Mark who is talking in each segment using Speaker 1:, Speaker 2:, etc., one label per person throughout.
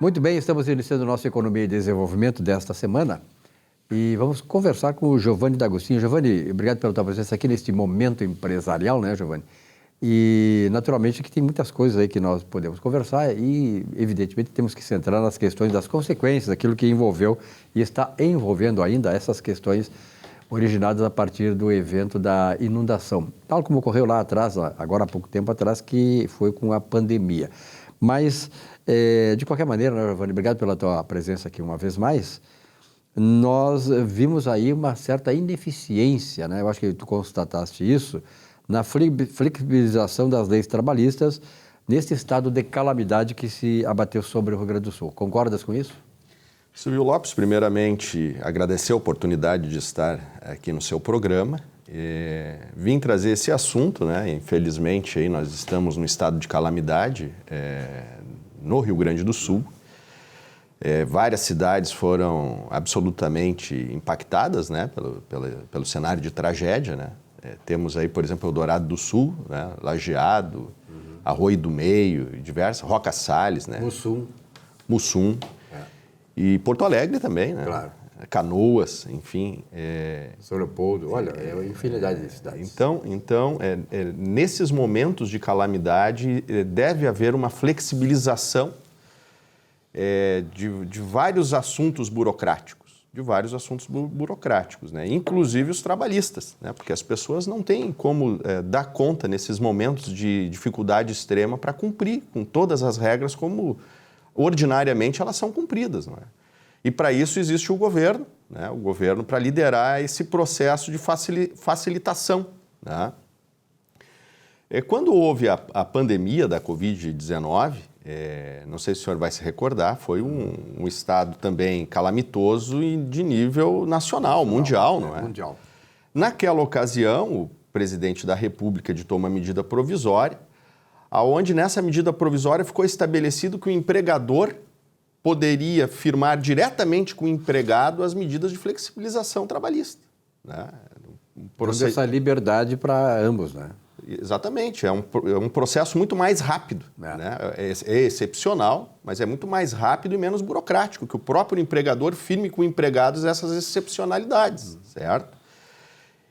Speaker 1: Muito bem, estamos iniciando nossa Economia e Desenvolvimento desta semana e vamos conversar com o Giovanni D'Agostino. Giovanni, obrigado pela tua presença aqui neste momento empresarial, né, Giovanni? E, naturalmente, que tem muitas coisas aí que nós podemos conversar e, evidentemente, temos que centrar nas questões das consequências, aquilo que envolveu e está envolvendo ainda essas questões originadas a partir do evento da inundação. Tal como ocorreu lá atrás, agora há pouco tempo atrás, que foi com a pandemia. Mas, de qualquer maneira, né, Giovanni, obrigado pela tua presença aqui uma vez mais. Nós vimos aí uma certa ineficiência, né? Eu acho que tu constataste isso, na flexibilização das leis trabalhistas nesse estado de calamidade que se abateu sobre o Rio Grande do Sul. Concordas com isso?
Speaker 2: Silvio Lopes, primeiramente, agradecer a oportunidade de estar aqui no seu programa. Vim trazer esse assunto, né? Infelizmente, aí nós estamos no estado de calamidade no Rio Grande do Sul. Várias cidades foram absolutamente impactadas, né? Pelo cenário de tragédia, né? Temos aí, por exemplo, Eldorado do Sul, né? Lajeado, Arroio do Meio, diversas, Roca Salles, né? Mussum. E Porto Alegre também, né?
Speaker 1: Claro.
Speaker 2: Canoas, enfim.
Speaker 1: São Leopoldo, olha, é uma infinidade de cidades.
Speaker 2: Então nesses momentos de calamidade, deve haver uma flexibilização de vários assuntos burocráticos. Né? Inclusive os trabalhistas, né? Porque as pessoas não têm como dar conta nesses momentos de dificuldade extrema para cumprir com todas as regras como ordinariamente elas são cumpridas, não é? E para isso existe o governo, né? O governo para liderar esse processo de facilitação, né? Quando houve a pandemia da Covid-19, não sei se o senhor vai se recordar, foi um estado também calamitoso e de nível nacional, mundial, não é?
Speaker 1: Mundial.
Speaker 2: Naquela ocasião, o presidente da República editou uma medida provisória, aonde nessa medida provisória ficou estabelecido que o empregador poderia firmar diretamente com o empregado as medidas de flexibilização trabalhista, né?
Speaker 1: Dando essa liberdade para ambos, né?
Speaker 2: Exatamente, é um processo muito mais rápido, né? É excepcional, mas é muito mais rápido e menos burocrático, que o próprio empregador firme com empregados essas excepcionalidades, certo?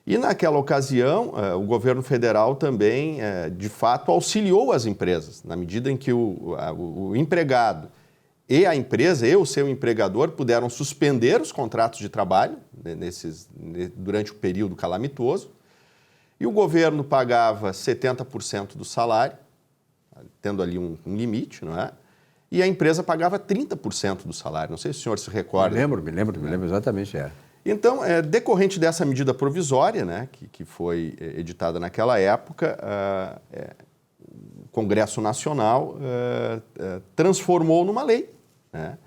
Speaker 2: E naquela ocasião, o governo federal também, de fato, auxiliou as empresas, na medida em que o empregado e a empresa e o seu empregador puderam suspender os contratos de trabalho durante o período calamitoso, e o governo pagava 70% do salário, tendo ali um limite, não é? E a empresa pagava 30% do salário. Não sei se o senhor se recorda.
Speaker 1: Me lembro exatamente,
Speaker 2: Então, decorrente dessa medida provisória, né, que foi editada naquela época, o Congresso Nacional transformou numa lei, né?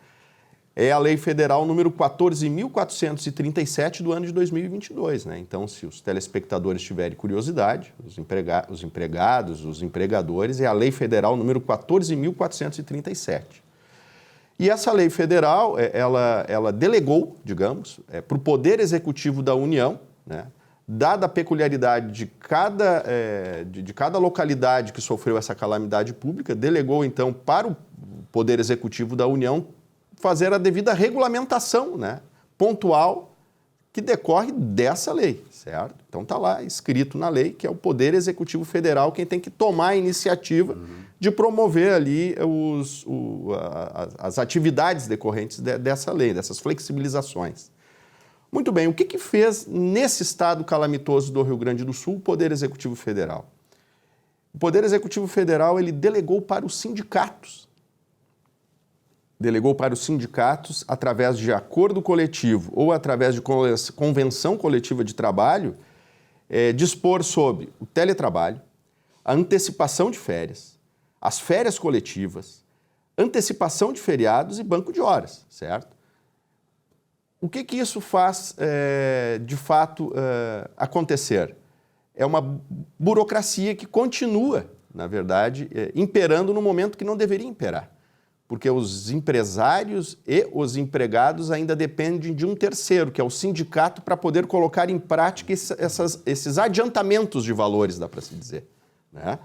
Speaker 2: É a Lei Federal número 14.437 do ano de 2022, né? Então, se os telespectadores tiverem curiosidade, os empregados, os empregadores, é a Lei Federal número 14.437. E essa lei federal, ela delegou, digamos, para o Poder Executivo da União, né? Dada a peculiaridade de cada localidade que sofreu essa calamidade pública, delegou, então, para o Poder Executivo da União fazer a devida regulamentação, né, pontual que decorre dessa lei, certo? Então está lá escrito na lei que é o Poder Executivo Federal quem tem que tomar a iniciativa de promover ali as atividades decorrentes dessa lei, dessas flexibilizações. Muito bem, o que fez nesse estado calamitoso do Rio Grande do Sul o Poder Executivo Federal? O Poder Executivo Federal ele delegou para os sindicatos. Delegou para os sindicatos, através de acordo coletivo ou através de convenção coletiva de trabalho, dispor sobre o teletrabalho, a antecipação de férias, as férias coletivas, antecipação de feriados e banco de horas, certo? O que isso faz, de fato, acontecer? É uma burocracia que continua, na verdade, imperando no momento que não deveria imperar. Porque os empresários e os empregados ainda dependem de um terceiro, que é o sindicato, para poder colocar em prática esses adiantamentos de valores, dá para se dizer, né?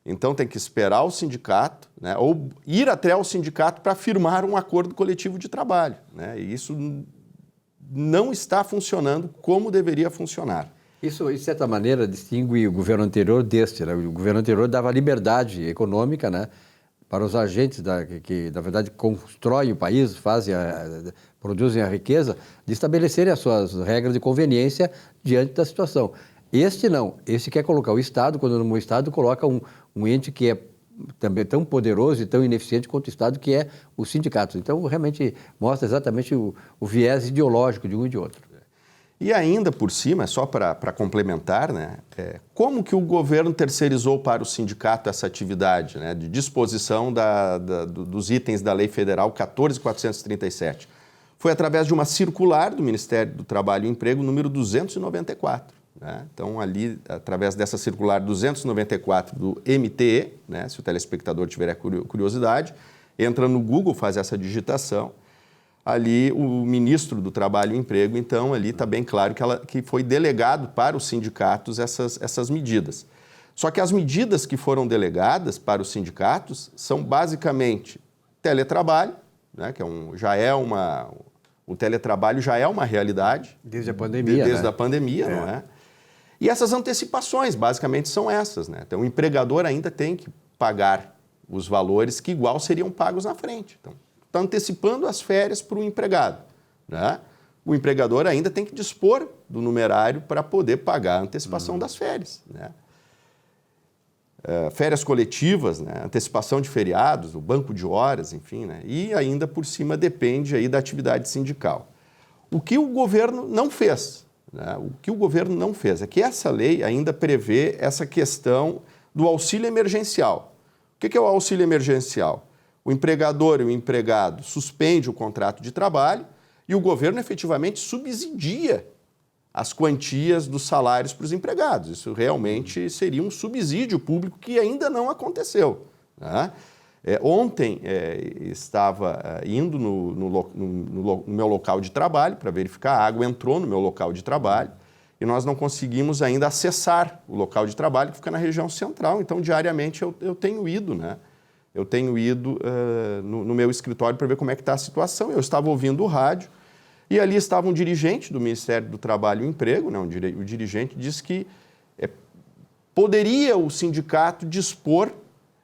Speaker 2: Então tem que esperar o sindicato, né, ou ir até o sindicato para firmar um acordo coletivo de trabalho, né, e isso não está funcionando como deveria funcionar.
Speaker 1: Isso, de certa maneira, distingue o governo anterior deste, né? O governo anterior dava liberdade econômica, né, para os agentes que, na verdade, constroem o país, produzem a riqueza, de estabelecerem as suas regras de conveniência diante da situação. Este não. Este quer colocar o Estado, quando o Estado coloca um ente que é também tão poderoso e tão ineficiente quanto o Estado, que é o sindicato. Então, realmente mostra exatamente o viés ideológico de um e de outro.
Speaker 2: E ainda por cima, só para complementar, né, como que o governo terceirizou para o sindicato essa atividade, né, de disposição dos itens da Lei Federal 14.437? Foi através de uma circular do Ministério do Trabalho e Emprego, número 294. Né? Então, ali, através dessa circular 294 do MTE, né, se o telespectador tiver curiosidade, entra no Google, faz essa digitação. Ali, o ministro do Trabalho e Emprego, então, ali está bem claro que foi delegado para os sindicatos essas medidas. Só que as medidas que foram delegadas para os sindicatos são basicamente teletrabalho, né, que o teletrabalho já é uma realidade.
Speaker 1: Desde a pandemia,
Speaker 2: Desde a pandemia, não é? E essas antecipações, basicamente, são essas, né? Então, o empregador ainda tem que pagar os valores que igual seriam pagos na frente. Então, está antecipando as férias para o empregado, né? O empregador ainda tem que dispor do numerário para poder pagar a antecipação das férias, né? Férias coletivas, né? Antecipação de feriados, o banco de horas, enfim, né? E ainda por cima depende aí da atividade sindical. O que o governo não fez, né? O que o governo não fez é que essa lei ainda prevê essa questão do auxílio emergencial. O que é o auxílio emergencial? O empregador e o empregado suspendem o contrato de trabalho e o governo efetivamente subsidia as quantias dos salários para os empregados. Isso realmente seria um subsídio público que ainda não aconteceu, né? Ontem estava indo no meu local de trabalho para verificar, a água entrou no meu local de trabalho e nós não conseguimos ainda acessar o local de trabalho que fica na região central. Então, diariamente, eu tenho ido, né? Eu tenho ido no meu escritório para ver como é que está a situação. Eu estava ouvindo o rádio e ali estava um dirigente do Ministério do Trabalho e Emprego, né? O dirigente disse que poderia o sindicato dispor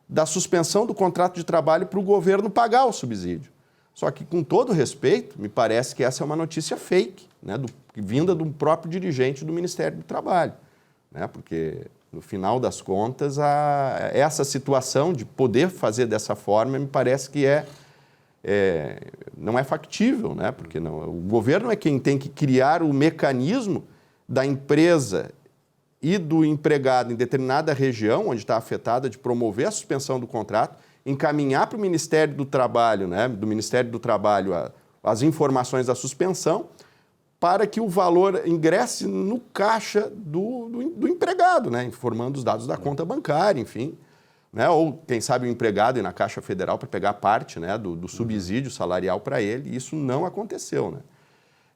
Speaker 2: da suspensão do contrato de trabalho para o governo pagar o subsídio. Só que, com todo respeito, me parece que essa é uma notícia fake, né? Vinda do próprio dirigente do Ministério do Trabalho, né? Porque, no final das contas, essa situação de poder fazer dessa forma me parece que não é factível, né? Porque o governo é quem tem que criar o mecanismo da empresa e do empregado em determinada região onde está afetada de promover a suspensão do contrato, encaminhar para o Ministério do Trabalho, né, do Ministério do Trabalho as informações da suspensão para que o valor ingresse no caixa do empregado, né, informando os dados da conta bancária, enfim, né, ou quem sabe o empregado ir na Caixa Federal para pegar parte, né, do subsídio salarial para ele. Isso não aconteceu, né?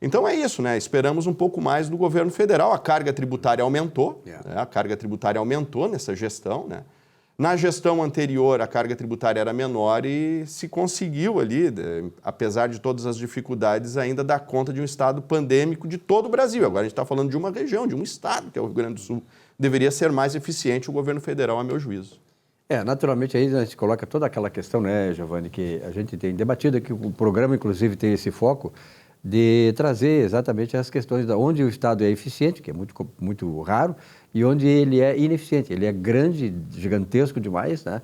Speaker 2: Então é isso, né? Esperamos um pouco mais do governo federal. A carga tributária aumentou, né? A carga tributária aumentou nessa gestão, né? Na gestão anterior, a carga tributária era menor e se conseguiu ali, apesar de todas as dificuldades, ainda dar conta de um estado pandêmico de todo o Brasil. Agora a gente está falando de uma região, de um estado, que é o Rio Grande do Sul. Deveria ser mais eficiente o governo federal, a meu juízo.
Speaker 1: Naturalmente, aí a gente coloca toda aquela questão, né, Giovanni, que a gente tem debatido aqui, o programa, inclusive, tem esse foco de trazer exatamente as questões de onde o Estado é eficiente, que é muito, muito raro, e onde ele é ineficiente. Ele é grande, gigantesco demais, né?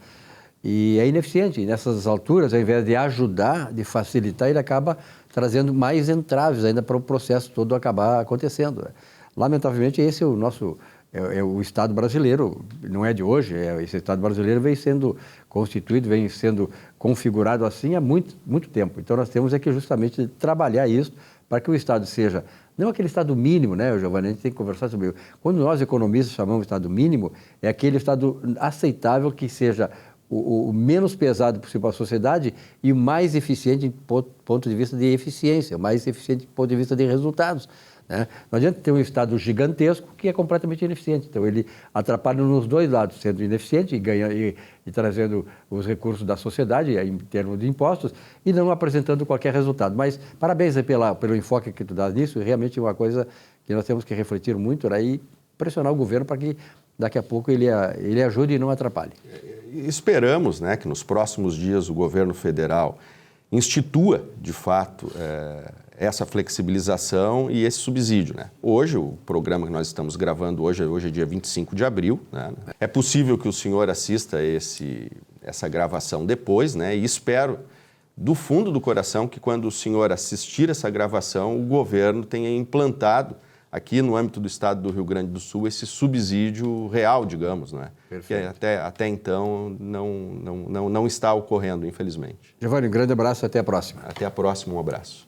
Speaker 1: E é ineficiente. E nessas alturas, ao invés de ajudar, de facilitar, ele acaba trazendo mais entraves ainda para o processo todo acabar acontecendo, né? Lamentavelmente, esse é o nosso... o Estado brasileiro, não é de hoje, esse Estado brasileiro vem sendo constituído, vem sendo configurado assim há muito, muito tempo. Então, nós temos que justamente trabalhar isso para que o Estado seja, não aquele Estado mínimo, né, Giovanni? A gente tem que conversar sobre isso. Quando nós, economistas, chamamos de Estado mínimo, é aquele Estado aceitável que seja o menos pesado possível para a sociedade e o mais eficiente do ponto de vista de eficiência, o mais eficiente do ponto de vista de resultados. né? Não adianta ter um Estado gigantesco que é completamente ineficiente. Então, ele atrapalha nos dois lados, sendo ineficiente e trazendo os recursos da sociedade em termos de impostos e não apresentando qualquer resultado. Mas parabéns aí pelo enfoque que tu dá nisso, realmente é uma coisa que nós temos que refletir muito, né? E pressionar o governo para que daqui a pouco ele ajude e não atrapalhe.
Speaker 2: Esperamos, né, que nos próximos dias o governo federal institua, de fato, essa flexibilização e esse subsídio, né? Hoje, o programa que nós estamos gravando hoje é dia 25 de abril, né? É possível que o senhor assista essa gravação depois, né? E espero, do fundo do coração, que quando o senhor assistir essa gravação, o governo tenha implantado aqui no âmbito do estado do Rio Grande do Sul esse subsídio real, digamos, né? Que até então não está ocorrendo, infelizmente.
Speaker 1: Giovanni, um grande abraço e até a próxima.
Speaker 2: Até a próxima, um abraço.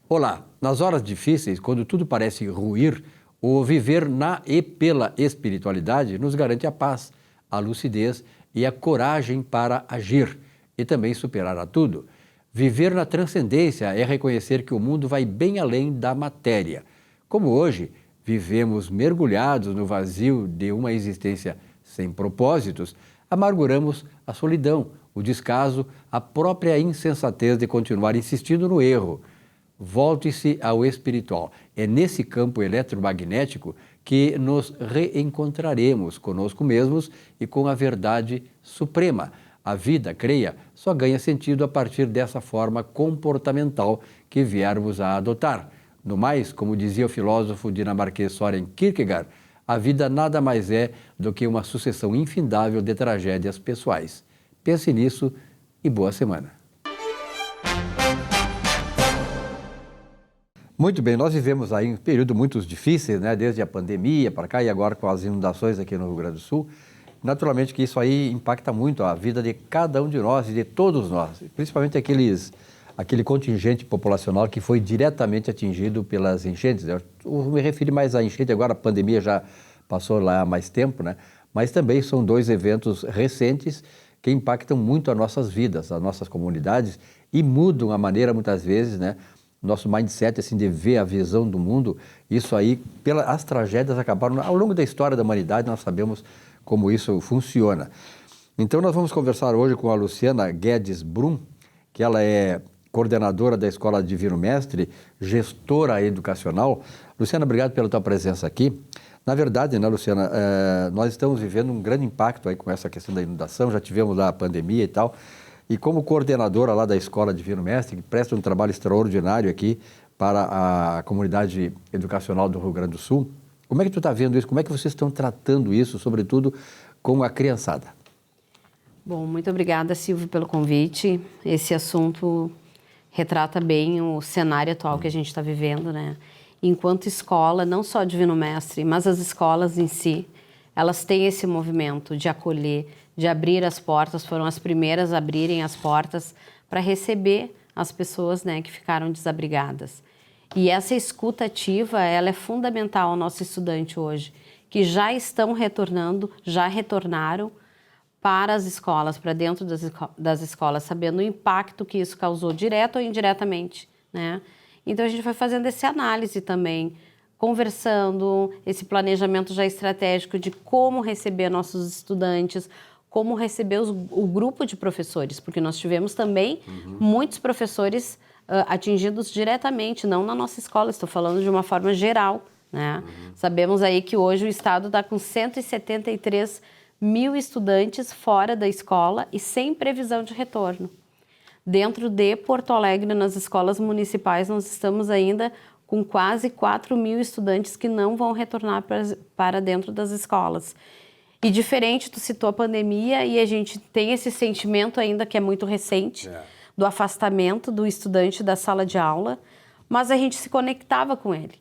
Speaker 1: Olá, nas horas difíceis, quando tudo parece ruir, o viver na e pela espiritualidade nos garante a paz, a lucidez e a coragem para agir e também superar a tudo. Viver na transcendência é reconhecer que o mundo vai bem além da matéria. Como hoje, vivemos mergulhados no vazio de uma existência sem propósitos, amarguramos a solidão, o descaso, a própria insensatez de continuar insistindo no erro. Volte-se ao espiritual. É nesse campo eletromagnético que nos reencontraremos conosco mesmos e com a verdade suprema. A vida, creia, só ganha sentido a partir dessa forma comportamental que viermos a adotar. No mais, como dizia o filósofo dinamarquês Søren Kierkegaard, a vida nada mais é do que uma sucessão infindável de tragédias pessoais. Pense nisso e boa semana. Muito bem, nós vivemos aí um período muito difícil, né? Desde a pandemia para cá e agora com as inundações aqui no Rio Grande do Sul. Naturalmente que isso aí impacta muito a vida de cada um de nós e de todos nós, principalmente aquele contingente populacional que foi diretamente atingido pelas enchentes. Eu me refiro mais à enchente agora, a pandemia já passou lá há mais tempo, né? Mas também são dois eventos recentes que impactam muito as nossas vidas, as nossas comunidades e mudam a maneira, muitas vezes, né? Nosso mindset, assim, de ver a visão do mundo. Isso aí, as tragédias acabaram, ao longo da história da humanidade, nós sabemos como isso funciona. Então, nós vamos conversar hoje com a Luciana Guedes Brum, que ela é coordenadora da Escola Divino Mestre, gestora educacional. Luciana, obrigado pela tua presença aqui. Na verdade, né, Luciana, nós estamos vivendo um grande impacto aí com essa questão da inundação, já tivemos lá a pandemia e tal, e como coordenadora lá da Escola Divino Mestre, que presta um trabalho extraordinário aqui para a comunidade educacional do Rio Grande do Sul, como é que tu está vendo isso? Como é que vocês estão tratando isso, sobretudo com a criançada?
Speaker 3: Bom, muito obrigada, Silvio, pelo convite. Esse assunto retrata bem o cenário atual que a gente está vivendo, né? Enquanto escola, não só Divino Mestre, mas as escolas em si, elas têm esse movimento de acolher, de abrir as portas, foram as primeiras a abrirem as portas para receber as pessoas, né, que ficaram desabrigadas. E essa escuta ativa, ela é fundamental ao nosso estudante hoje, que já estão retornando, já retornaram para as escolas, para dentro das escolas, sabendo o impacto que isso causou, direto ou indiretamente, né? Então, a gente foi fazendo essa análise também, conversando, esse planejamento já estratégico de como receber nossos estudantes, como receber o grupo de professores, porque nós tivemos também muitos professores atingidos diretamente, não na nossa escola, estou falando de uma forma geral, né? Sabemos aí que hoje o Estado está com 173 mil estudantes fora da escola e sem previsão de retorno. Dentro de Porto Alegre, nas escolas municipais, nós estamos ainda com quase 4 mil estudantes que não vão retornar para dentro das escolas. E diferente, tu citou a pandemia e a gente tem esse sentimento ainda que é muito recente, do afastamento do estudante da sala de aula, mas a gente se conectava com ele,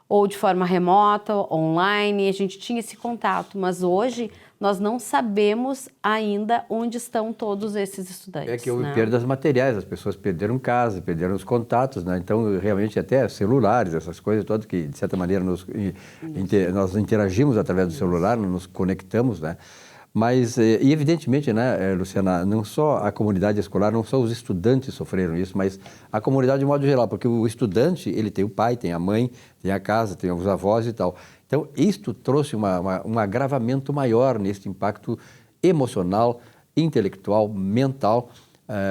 Speaker 3: ou de forma remota, online, a gente tinha esse contato, mas hoje nós não sabemos ainda onde estão todos esses estudantes.
Speaker 1: É que houve perdas materiais, as pessoas perderam casa, perderam os contatos, né? Então, realmente, até celulares, essas coisas todas que, de certa maneira, nós interagimos através do celular, nos conectamos, né? Mas, e evidentemente, né, Luciana, não só a comunidade escolar, não só os estudantes sofreram isso, mas a comunidade de modo geral, porque o estudante, ele tem o pai, tem a mãe, tem a casa, tem os avós e tal. Então, isto trouxe um agravamento maior nesse impacto emocional, intelectual, mental,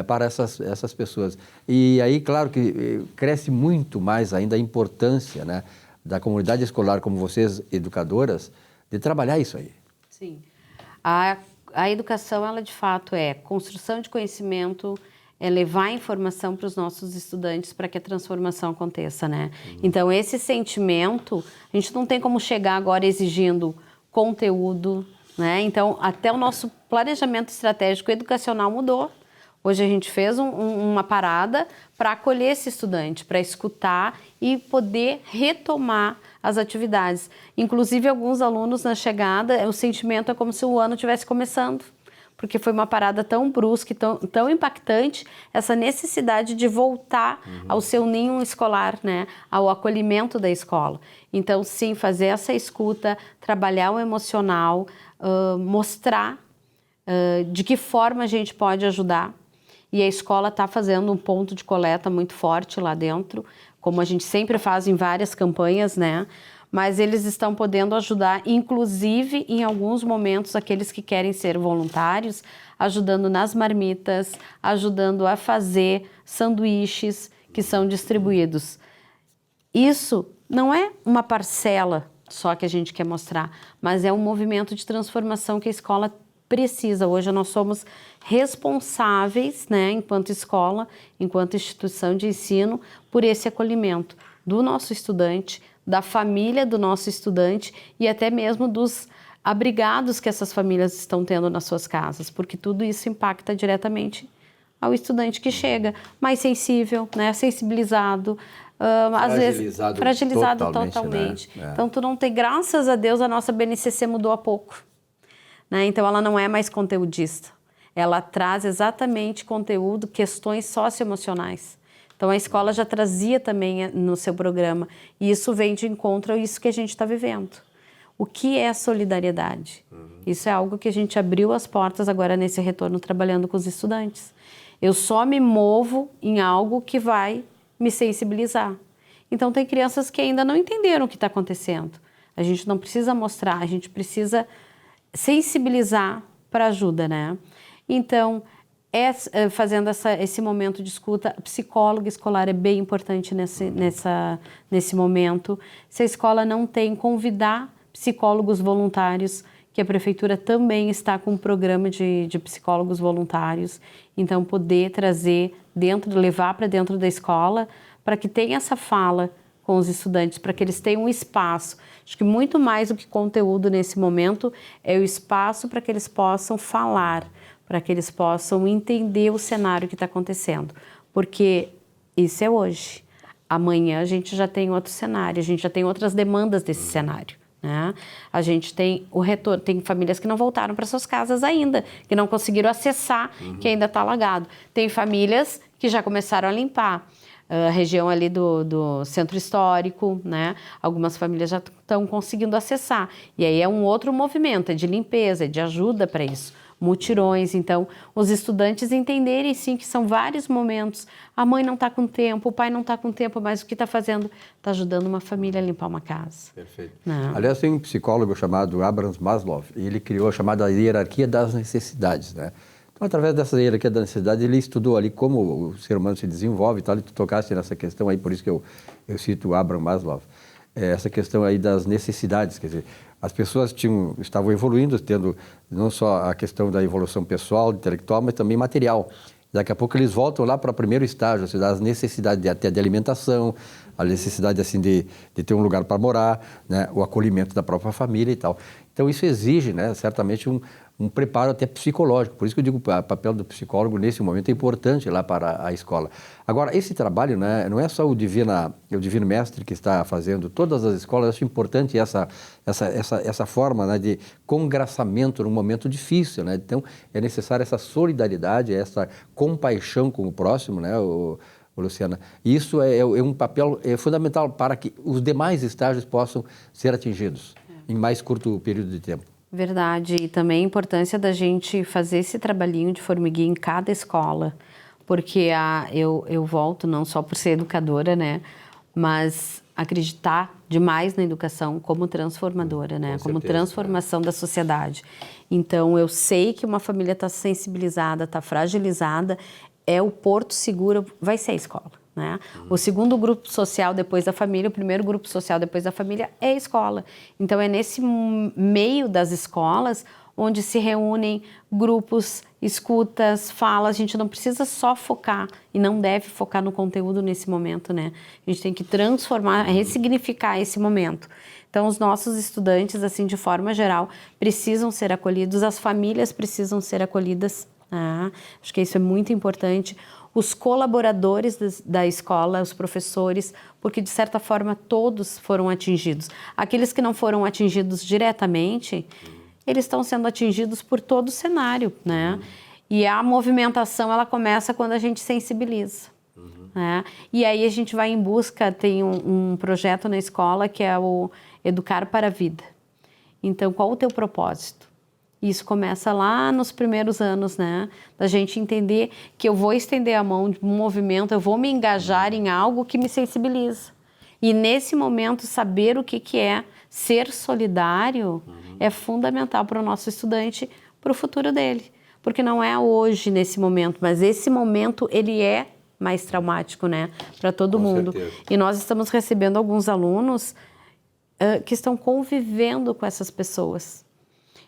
Speaker 1: para essas pessoas. E aí, claro que cresce muito mais ainda a importância, né, da comunidade escolar, como vocês, educadoras, de trabalhar isso aí.
Speaker 3: Sim. A educação, ela de fato é construção de conhecimento, é levar informação para os nossos estudantes para que a transformação aconteça, né? Então, esse sentimento, a gente não tem como chegar agora exigindo conteúdo, né? Então, até o nosso planejamento estratégico educacional mudou. Hoje a gente fez uma parada para acolher esse estudante, para escutar e poder retomar as atividades. Inclusive, alguns alunos na chegada, o sentimento é como se o ano estivesse começando, porque foi uma parada tão brusca, tão impactante, essa necessidade de voltar ao seu ninho escolar, né? Ao acolhimento da escola. Então, sim, fazer essa escuta, trabalhar o emocional, mostrar de que forma a gente pode ajudar. E a escola está fazendo um ponto de coleta muito forte lá dentro, como a gente sempre faz em várias campanhas, né? Mas eles estão podendo ajudar, inclusive, em alguns momentos, aqueles que querem ser voluntários, ajudando nas marmitas, ajudando a fazer sanduíches que são distribuídos. Isso não é uma parcela só que a gente quer mostrar, mas é um movimento de transformação que a escola precisa. Hoje nós somos responsáveis, né, enquanto escola, enquanto instituição de ensino, por esse acolhimento do nosso estudante, da família do nosso estudante e até mesmo dos abrigados que essas famílias estão tendo nas suas casas, porque tudo isso impacta diretamente ao estudante que chega, mais sensível, né, sensibilizado, às vezes fragilizado totalmente. Né? Então, tu não tem, graças a Deus, a nossa BNCC mudou há pouco. Né? Então, ela não é mais conteudista. Ela traz exatamente conteúdo, questões socioemocionais. Então, a escola já trazia também no seu programa. E isso vem de encontro a isso que a gente está vivendo. O que é solidariedade? Isso é algo que a gente abriu as portas agora nesse retorno trabalhando com os estudantes. Eu só me movo em algo que vai me sensibilizar. Então, tem crianças que ainda não entenderam o que está acontecendo. A gente não precisa mostrar, a gente precisa sensibilizar para ajuda, né? Então, fazendo esse momento de escuta, psicólogo escolar é bem importante nesse momento. Se a escola não tem, convidar psicólogos voluntários, que a prefeitura também está com um programa de psicólogos voluntários. Então, poder trazer levar para dentro da escola, para que tenha essa fala com os estudantes, para que eles tenham um espaço. Acho que muito mais do que conteúdo nesse momento é o espaço para que eles possam falar, para que eles possam entender o cenário que está acontecendo. Porque isso é hoje. Amanhã a gente já tem outro cenário, a gente já tem outras demandas desse cenário. Né? A gente tem o retorno, tem famílias que não voltaram para suas casas ainda, que não conseguiram acessar, que ainda está alagado. Tem famílias que já começaram a limpar. A região ali do centro histórico, né? Algumas famílias já estão conseguindo acessar. E aí é um outro movimento, é de limpeza, é de ajuda para isso. Mutirões, então, os estudantes entenderem sim que são vários momentos. A mãe não está com tempo, o pai não está com tempo, mas o que está fazendo? Está ajudando uma família a limpar uma casa.
Speaker 1: Perfeito.
Speaker 3: Não.
Speaker 1: Aliás, tem um psicólogo chamado Abraham Maslow, e ele criou a chamada hierarquia das necessidades, né? Então, através dessa hierarquia da necessidade, ele estudou ali como o ser humano se desenvolve e tal, e tu tocaste nessa questão aí, por isso que eu cito o Abraham Maslow, essa questão aí das necessidades, quer dizer, as pessoas estavam evoluindo, tendo não só a questão da evolução pessoal, intelectual, mas também material. Daqui a pouco eles voltam lá para o primeiro estágio, ou seja, as necessidades até de alimentação, a necessidade assim de ter um lugar para morar, né, o acolhimento da própria família e tal. Então isso exige, né, certamente um preparo até psicológico. Por isso que eu digo que o papel do psicólogo nesse momento é importante lá para a escola. Agora, esse trabalho, né, não é só o Divino Mestre que está fazendo, todas as escolas, eu acho importante essa forma, né, de congraçamento num momento difícil, né? Então, é necessária essa solidariedade, essa compaixão com o próximo, né, Luciana? E isso é um papel fundamental para que os demais estágios possam ser atingidos em mais curto período de tempo.
Speaker 3: Verdade. E também a importância da gente fazer esse trabalhinho de formiguinha em cada escola. Porque eu volto não só por ser educadora, né? Mas acreditar demais na educação como transformadora, né? Como transformação da sociedade. Então, eu sei que uma família está sensibilizada, está fragilizada, o porto seguro vai ser a escola, né? O segundo grupo social depois da família, o primeiro grupo social depois da família é a escola. Então, é nesse meio das escolas onde se reúnem grupos, escutas, falas. A gente não precisa só focar e não deve focar no conteúdo nesse momento, né? A gente tem que transformar, ressignificar esse momento. Então, os nossos estudantes, assim, de forma geral, precisam ser acolhidos, as famílias precisam ser acolhidas. Acho que isso é muito importante. Os colaboradores da escola, os professores, porque, de certa forma, todos foram atingidos. Aqueles que não foram atingidos diretamente, eles estão sendo atingidos por todo o cenário, né? E a movimentação, ela começa quando a gente sensibiliza. Né? E aí a gente vai em busca, tem um projeto na escola que é o Educar para a Vida. Então, qual o teu propósito? Isso começa lá nos primeiros anos, né? Da gente entender que eu vou estender a mão de um movimento, eu vou me engajar em algo que me sensibiliza. E nesse momento, saber o que é ser solidário é fundamental para o nosso estudante, para o futuro dele. Porque não é hoje, nesse momento, mas esse momento, ele é mais traumático, né? Para todo mundo.
Speaker 2: Certeza.
Speaker 3: E nós estamos recebendo alguns alunos que estão convivendo com essas pessoas.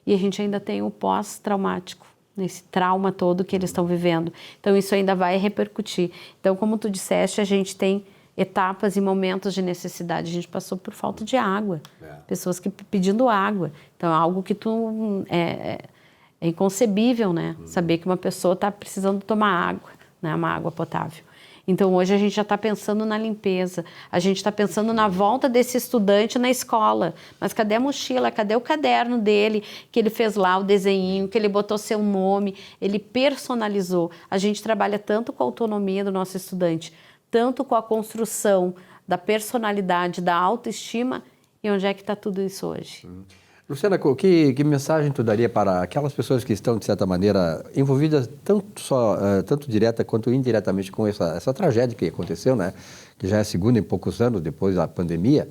Speaker 3: E a gente ainda tem o pós-traumático, nesse trauma todo que eles estão vivendo. Então, isso ainda vai repercutir. Então, como tu disseste, a gente tem etapas e momentos de necessidade. A gente passou por falta de água. Pessoas pedindo água. Então, é algo que é inconcebível, né? Saber que uma pessoa está precisando tomar água, né? Uma água potável. Então, hoje a gente já está pensando na limpeza, a gente está pensando na volta desse estudante na escola. Mas cadê a mochila? Cadê o caderno dele, que ele fez lá o desenhinho, que ele botou seu nome, ele personalizou. A gente trabalha tanto com a autonomia do nosso estudante, tanto com a construção da personalidade, da autoestima. E onde é que está tudo isso hoje?
Speaker 1: Luciana, que mensagem tu daria para aquelas pessoas que estão, de certa maneira, envolvidas tanto direta quanto indiretamente com essa tragédia que aconteceu, né? Que já é a segunda em poucos anos depois da pandemia.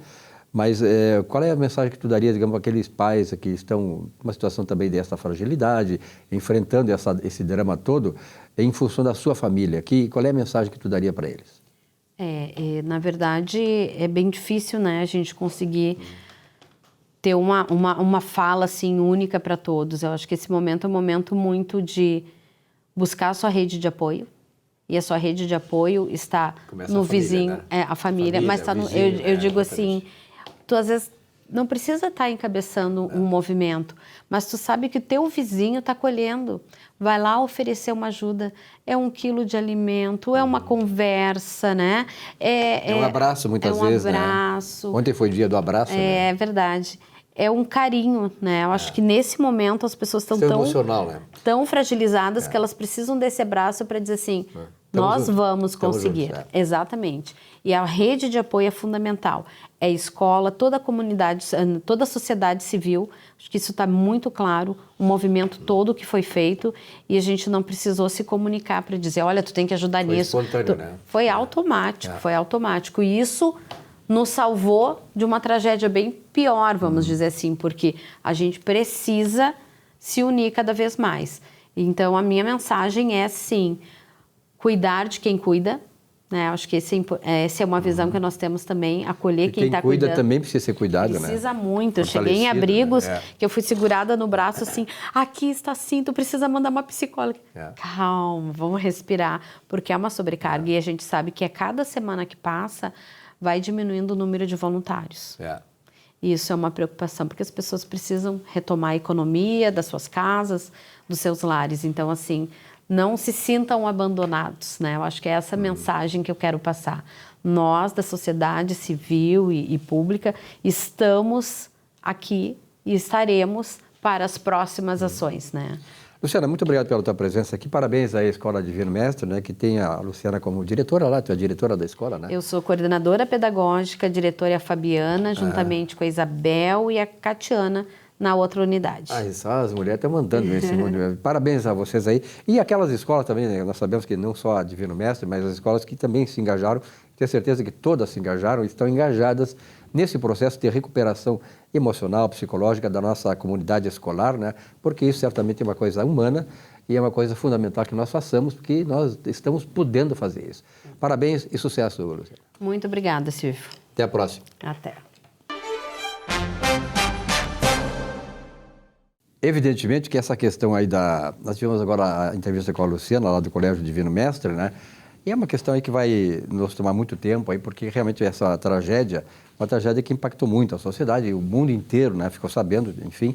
Speaker 1: Mas qual é a mensagem que tu daria, digamos, para aqueles pais que estão numa situação também dessa fragilidade, enfrentando esse drama todo, em função da sua família? Qual é a mensagem que tu daria para eles?
Speaker 3: Na verdade, é bem difícil, né, a gente conseguir ter uma fala assim única para todos. Eu acho que esse momento é um momento muito de buscar a sua rede de apoio. E a sua rede de apoio está
Speaker 1: Começa
Speaker 3: no
Speaker 1: a família,
Speaker 3: vizinho,
Speaker 1: né?
Speaker 3: A família, mas está eu digo assim, tu às vezes não precisa estar encabeçando um movimento, mas tu sabe que o teu vizinho está colhendo. Vai lá oferecer uma ajuda. É 1 quilo de alimento, é uma conversa, né?
Speaker 1: É um abraço, muitas vezes, né?
Speaker 3: É um abraço.
Speaker 1: Ontem foi dia do abraço, né?
Speaker 3: É verdade. É um carinho, né? Eu acho que nesse momento as pessoas estão
Speaker 1: emocional, né?
Speaker 3: tão fragilizadas que elas precisam desse abraço para dizer assim, nós vamos conseguir. Exatamente. E a rede de apoio é fundamental. É a escola, toda a comunidade, toda a sociedade civil. Acho que isso está muito claro, o movimento todo que foi feito, e a gente não precisou se comunicar para dizer, olha, tu tem que ajudar nisso.
Speaker 1: Foi espontâneo, né?
Speaker 3: Foi automático, foi automático. E isso nos salvou de uma tragédia bem pior, vamos dizer assim, porque a gente precisa se unir cada vez mais. Então, a minha mensagem é, sim, cuidar de quem cuida, né? Acho que essa é uma visão que nós temos também, acolher quem está cuidando.
Speaker 1: Quem cuida também precisa ser cuidado, né?
Speaker 3: Precisa muito. Eu cheguei em abrigos que eu fui segurada no braço assim, aqui está assim, tu precisa mandar uma psicóloga. Calma, vamos respirar, porque é uma sobrecarga e a gente sabe que a cada semana que passa vai diminuindo o número de voluntários. E isso é uma preocupação, porque as pessoas precisam retomar a economia das suas casas, dos seus lares. Então, assim, não se sintam abandonados, né? Eu acho que é essa mensagem que eu quero passar. Nós, da sociedade civil e pública, estamos aqui e estaremos para as próximas ações, né?
Speaker 1: Luciana, muito obrigado pela tua presença aqui. Parabéns à Escola Divino Mestre, né, que tem a Luciana como diretora lá, tu é a diretora da escola, né?
Speaker 3: Eu sou coordenadora pedagógica, a diretora é a Fabiana, juntamente com a Isabel e a Catiana, na outra unidade.
Speaker 1: As mulheres estão mandando nesse mundo. Parabéns a vocês aí. E aquelas escolas também, né? Nós sabemos que não só a Divino Mestre, mas as escolas que também se engajaram, tenho certeza que todas se engajaram e estão engajadas nesse processo de recuperação emocional, psicológica da nossa comunidade escolar, né? Porque isso certamente é uma coisa humana e é uma coisa fundamental que nós façamos, porque nós estamos podendo fazer isso. Parabéns e sucesso, Luciana.
Speaker 3: Muito obrigada, Silvio.
Speaker 1: Até a próxima.
Speaker 3: Até.
Speaker 1: Evidentemente que essa questão aí Nós tivemos agora a entrevista com a Luciana, lá do Colégio Divino Mestre, né? E é uma questão aí que vai nos tomar muito tempo aí, porque realmente essa tragédia, uma tragédia que impactou muito a sociedade, o mundo inteiro, né? Ficou sabendo, enfim.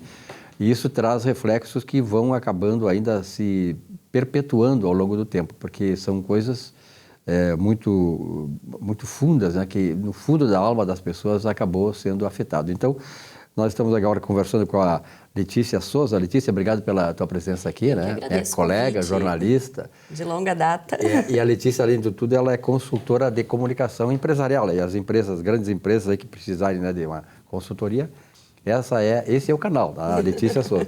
Speaker 1: E isso traz reflexos que vão acabando ainda se perpetuando ao longo do tempo, porque são coisas muito fundas, né? Que no fundo da alma das pessoas acabou sendo afetado. Então, nós estamos agora conversando com a Letícia Souza. Letícia, obrigado pela tua presença aqui, né? É colega, jornalista.
Speaker 4: De longa data.
Speaker 1: E a Letícia, além de tudo, ela é consultora de comunicação empresarial. E as empresas, grandes empresas aí que precisarem, né, de uma consultoria, esse é o canal da Letícia Souza.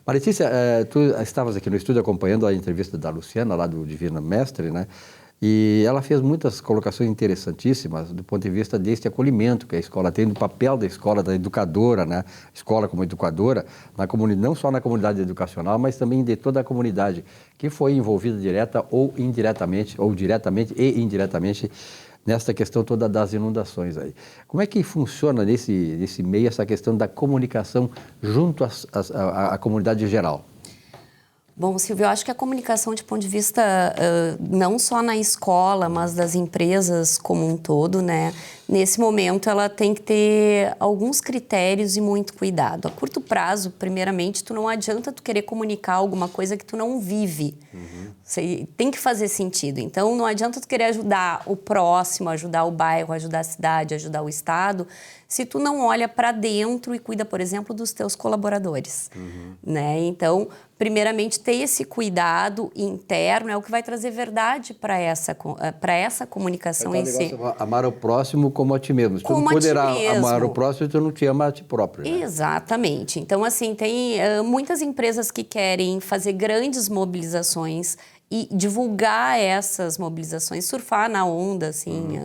Speaker 1: Mas, Letícia, tu estavas aqui no estúdio acompanhando a entrevista da Luciana, lá do Divino Mestre, né? E ela fez muitas colocações interessantíssimas do ponto de vista deste acolhimento que a escola tem, do papel da escola, da educadora, né? Escola como educadora, não só na comunidade educacional, mas também de toda a comunidade que foi envolvida direta ou indiretamente, ou diretamente e indiretamente, nesta questão toda das inundações aí. Como é que funciona nesse meio essa questão da comunicação junto à comunidade geral?
Speaker 4: Bom, Silvio, eu acho que a comunicação de ponto de vista não só na escola, mas das empresas como um todo, né? Nesse momento, ela tem que ter alguns critérios e muito cuidado. A curto prazo, primeiramente, não adianta tu querer comunicar alguma coisa que tu não vive. Você tem que fazer sentido. Então, não adianta tu querer ajudar o próximo, ajudar o bairro, ajudar a cidade, ajudar o estado, se tu não olha para dentro e cuida, por exemplo, dos teus colaboradores, né? Então, primeiramente, ter esse cuidado interno é o que vai trazer verdade para essa comunicação em si.
Speaker 1: Amar o próximo como a ti mesmo. Se tu não poderá amar o próximo, tu não te ama a ti próprio. Né?
Speaker 4: Exatamente. Então, assim, tem muitas empresas que querem fazer grandes mobilizações e divulgar essas mobilizações, surfar na onda, assim,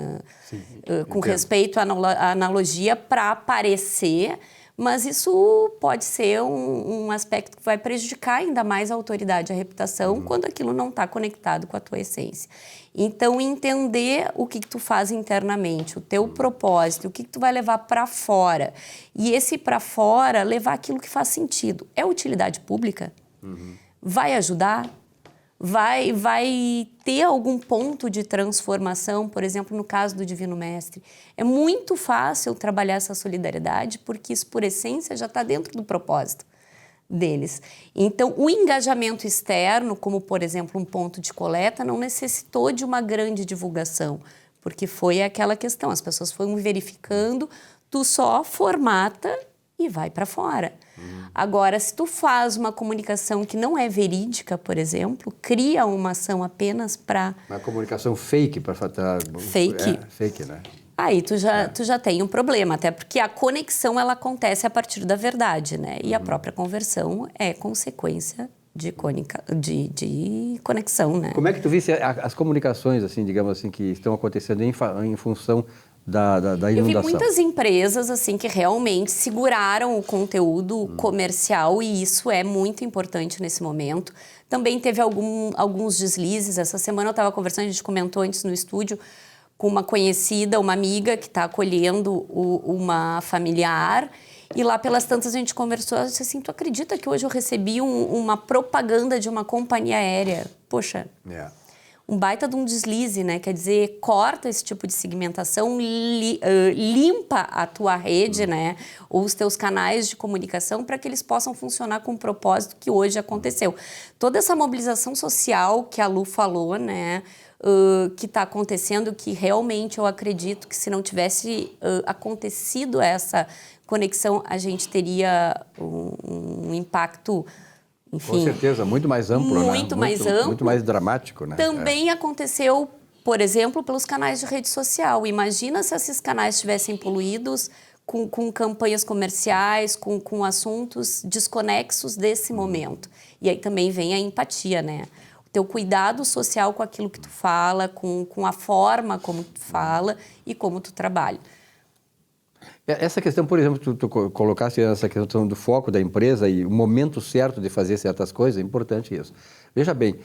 Speaker 4: com respeito à analogia, para aparecer, mas isso pode ser um aspecto que vai prejudicar ainda mais a autoridade, a reputação, quando aquilo não está conectado com a tua essência. Então, entender o que tu faz internamente, o teu propósito, o que tu vai levar para fora. E esse para fora, levar aquilo que faz sentido. É utilidade pública? Vai ajudar? Vai ter algum ponto de transformação, por exemplo, no caso do Divino Mestre. É muito fácil trabalhar essa solidariedade, porque isso, por essência, já está dentro do propósito deles. Então, o engajamento externo, como, por exemplo, um ponto de coleta, não necessitou de uma grande divulgação, porque foi aquela questão, as pessoas foram verificando, tu só formata e vai para fora. Agora, se tu faz uma comunicação que não é verídica, por exemplo, cria uma ação apenas para...
Speaker 1: Uma comunicação fake para fazer...
Speaker 4: Fake.
Speaker 1: Fake, né?
Speaker 4: Aí tu já tem um problema, até porque a conexão ela acontece a partir da verdade, né? E a própria conversão é consequência de conexão, né?
Speaker 1: Como é que tu visse as comunicações, assim, digamos assim, que estão acontecendo em função da inundação?
Speaker 4: Eu vi muitas empresas assim que realmente seguraram o conteúdo comercial e isso é muito importante nesse momento. Também teve alguns deslizes. Essa semana eu estava conversando, a gente comentou antes no estúdio, com uma conhecida, uma amiga que está acolhendo uma familiar. E lá pelas tantas a gente conversou, eu disse assim, tu acredita que hoje eu recebi uma propaganda de uma companhia aérea? Poxa... Um baita de um deslize, né? Quer dizer, corta esse tipo de segmentação, limpa a tua rede, né? Ou os teus canais de comunicação para que eles possam funcionar com o propósito que hoje aconteceu. Toda essa mobilização social que a Lu falou, né? Que está acontecendo, que realmente eu acredito que se não tivesse acontecido essa conexão, a gente teria um impacto... Enfim,
Speaker 1: com certeza, muito mais amplo,
Speaker 4: muito mais amplo.
Speaker 1: Muito mais dramático, né?
Speaker 4: Também aconteceu, por exemplo, pelos canais de rede social. Imagina se esses canais estivessem poluídos com campanhas comerciais, com assuntos desconexos desse momento. E aí também vem a empatia, né? O teu cuidado social com aquilo que tu fala, com a forma como tu fala e como tu trabalha.
Speaker 1: Essa questão, por exemplo, tu colocaste essa questão do foco da empresa e o momento certo de fazer certas coisas, é importante isso. Veja bem,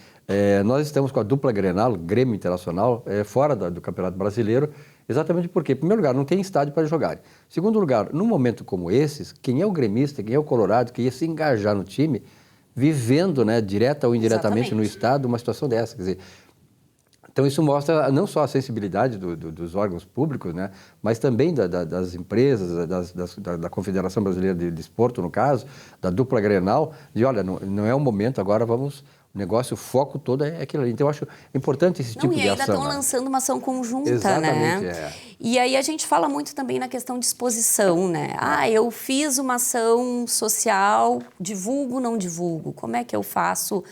Speaker 1: nós estamos com a dupla Grenal, Grêmio Internacional, fora do Campeonato Brasileiro, exatamente porque, em primeiro lugar, não tem estádio para jogar. Em segundo lugar, num momento como esses, quem é o gremista, quem é o colorado, que ia se engajar no time, vivendo, né, direta ou indiretamente no estado, uma situação dessa, quer dizer... Então, isso mostra não só a sensibilidade dos órgãos públicos, né, mas também das empresas, da Confederação Brasileira de Desporto, no caso, da dupla Grenal, de, olha, não é o momento, agora vamos... O negócio, o foco todo é aquilo ali. Então, eu acho importante esse tipo de ação.
Speaker 4: E ainda estão lançando uma ação conjunta,
Speaker 1: exatamente,
Speaker 4: né? E aí a gente fala muito também na questão de exposição, né? Eu fiz uma ação social, divulgo, não divulgo? Como é que eu faço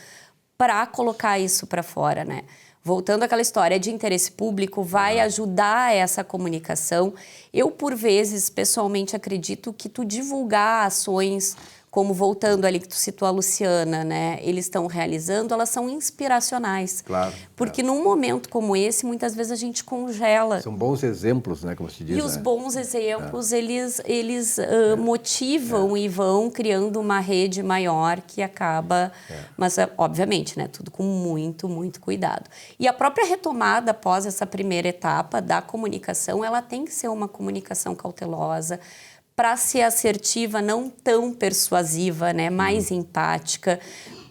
Speaker 4: para colocar isso para fora, né? Voltando àquela história de interesse público, vai ajudar essa comunicação. Eu, por vezes, pessoalmente, acredito que tu divulgar ações, como voltando ali que tu citou a Luciana, né? Eles estão realizando, elas são inspiracionais.
Speaker 1: Claro.
Speaker 4: Porque num momento como esse, muitas vezes a gente congela.
Speaker 1: São bons exemplos, né, como se diz.
Speaker 4: E os bons exemplos, eles motivam e vão criando uma rede maior que acaba... Mas, obviamente, né, tudo com muito, muito cuidado. E a própria retomada após essa primeira etapa da comunicação, ela tem que ser uma comunicação cautelosa, para ser assertiva, não tão persuasiva, né, mais empática,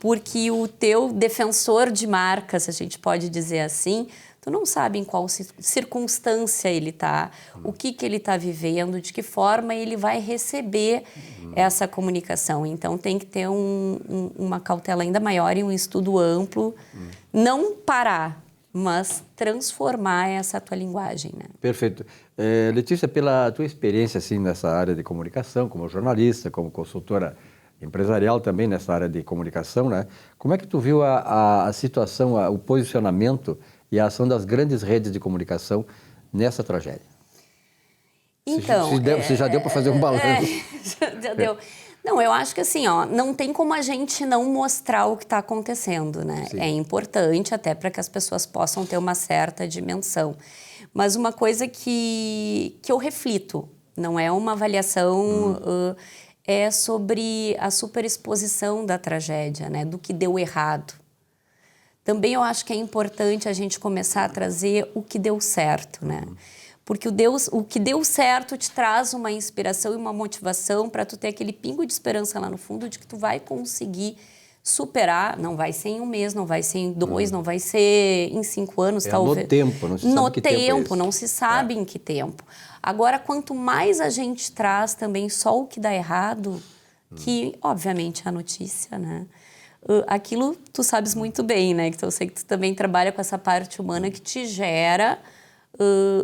Speaker 4: porque o teu defensor de marca, se a gente pode dizer assim, tu não sabe em qual circunstância ele está, o que ele está vivendo, de que forma ele vai receber essa comunicação. Então, tem que ter uma cautela ainda maior e um estudo amplo, não parar, mas transformar essa tua linguagem, né?
Speaker 1: Perfeito. Letícia, pela tua experiência assim, nessa área de comunicação, como jornalista, como consultora empresarial também nessa área de comunicação, né? Como é que tu viu a situação, o posicionamento e a ação das grandes redes de comunicação nessa tragédia?
Speaker 4: Então...
Speaker 1: Se já deu para fazer um balanço.
Speaker 4: Já deu. Não, eu acho que assim, não tem como a gente não mostrar o que está acontecendo, né?
Speaker 1: Sim.
Speaker 4: É importante até para que as pessoas possam ter uma certa dimensão. Mas uma coisa que eu reflito, não é uma avaliação, é sobre a superexposição da tragédia, né? Do que deu errado. Também eu acho que é importante a gente começar a trazer o que deu certo, né? Porque o que deu certo te traz uma inspiração e uma motivação para tu ter aquele pingo de esperança lá no fundo de que tu vai conseguir superar. Não vai ser em um mês, não vai ser em 2, não vai ser em 5 anos, talvez.
Speaker 1: No tempo, não se sabe
Speaker 4: no
Speaker 1: que tempo é esse.
Speaker 4: Não se sabe em que tempo. Agora, quanto mais a gente traz também só o que dá errado, que obviamente é a notícia, né? Aquilo tu sabes muito bem, né? Que eu sei que tu também trabalha com essa parte humana que te gera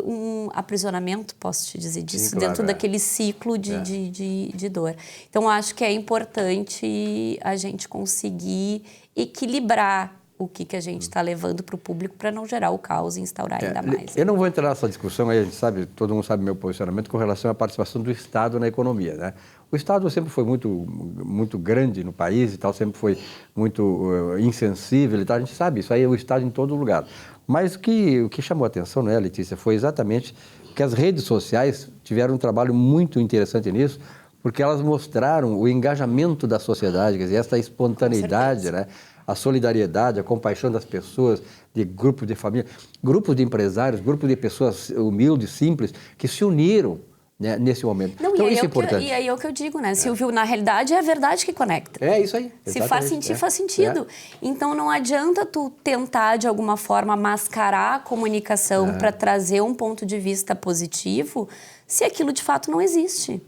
Speaker 4: um aprisionamento, posso te dizer disso,
Speaker 1: Sim, claro,
Speaker 4: dentro daquele ciclo de dor. Então, acho que é importante a gente conseguir equilibrar o que a gente está levando para o público para não gerar o caos e instaurar ainda mais.
Speaker 1: Eu não vou entrar nessa discussão, aí a gente sabe, todo mundo sabe meu posicionamento com relação à participação do Estado na economia, né? O Estado sempre foi muito grande no país e tal, sempre foi muito insensível e tal, a gente sabe, isso aí é o Estado em todo lugar. Mas o que chamou a atenção, né, Letícia, foi exatamente que as redes sociais tiveram um trabalho muito interessante nisso, porque elas mostraram o engajamento da sociedade, quer dizer, essa espontaneidade, né? A solidariedade, a compaixão das pessoas, de grupos de família, grupos de empresários, grupos de pessoas humildes, simples, que se uniram, né, nesse momento.
Speaker 4: Não,
Speaker 1: então,
Speaker 4: isso
Speaker 1: é importante.
Speaker 4: E aí é o que eu digo, né, Silvio? Na realidade, é a verdade que conecta.
Speaker 1: É isso aí.
Speaker 4: Se faz sentido, faz sentido. Então, não adianta tu tentar, de alguma forma, mascarar a comunicação para trazer um ponto de vista positivo, se aquilo, de fato, não existe.